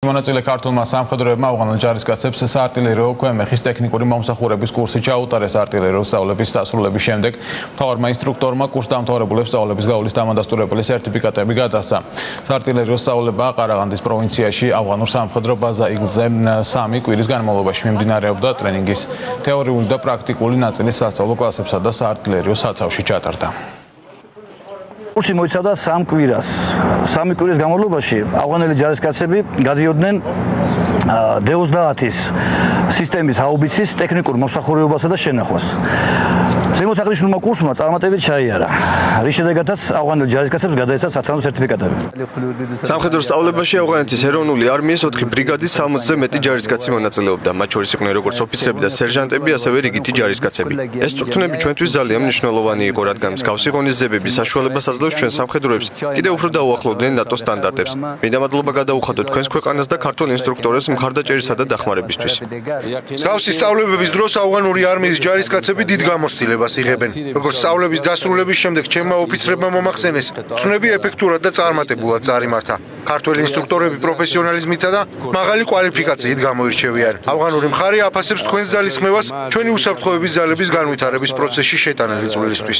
მონაწილე ქართულმა სამხედროებმა ავღანელ ჯარისკაცებს საარტილერიო ქვემეხის ტექნიკური მომსახურების კურსი ჩაუტარეს არტილერიო სწავლების დასრულების შემდეგ. მთავარმა ინსტრუქტორმა კურსდამთავრებულებს სწავლების გავლის დამადასტურებელი სერტიფიკატები გადასცა. საარტილერიო სწავლება ყარაღანდის პროვინციაში ავღანურ სამხედრო ბაზა იგლზე 3 კვირის განმავლობაში მიმდინარეობდა. ტრენინგის თეორიული და პრაქტიკული ნაწილი სასწავლო კლასებსა და საარტილერიო საცავში ჩატარდა. კურსი მოიცავდა 3 კვირას. 3 კვირის განმავლობაში ავღანელი ჯარისკაცები გადიოდნენ D-30-ის სისტემის ჰაუბიცის ტექნიკურ მომსახურებასა და შენახვას. ზემოთ აღნიშნულმა კურსმა წარმატებით ჩაიარა, რის შედეგადაც ავღანელ ჯარისკაცებს გადაეცათ სათანადო სერტიფიკატები. სამხედრო სწავლებაში ავღანეთის ეროვნული არმიის 4 ბრიგადის 60-ზე მეტი ჯარისკაცი მონაწილეობდა. მათ შორის იყვნენ როგორც ოფიცრები და სერჟანტები, ასევე რიგითი ჯარისკაცები. ეს წვრთნები ჩვენთვის ძალიან მნიშვნელოვანი იყო, რადგან მსგავსი ღონისძიებების საშუალებას აძლევს ჩვენ სამხედროებს კიდევ უფრო დაუახლოვდნენ ნატოს სტანდარტებს. მინდა მადლობა გადაუხადოთ თქვენს ქვეყანას და ქართულ ინსტრუქტორებს მხარდაჭერისა და დახმარებისთვის. მსგავსი სწავლებების დროს ავღანური არმიის ჯარისკაცები დიდ გამოცდილებას იღებენ. როგორც სწავლების დასრულების შემდეგ ჩემმა ოფიცრებმა მომახსენეს, წვრთნები ეფექტურად და წარმატებულად წარიმართა. ქართველი ინსტრუქტორები პროფესიონალიზმითა და მაღალი კვალიფიკაციით გამოირჩევიან. ავღანური მხარე აფასებს თქვენს ძალისხმევას ჩვენი უსაფრთხოების ძალების განვითარების პროცესში შეტანილი წვლილისთვის.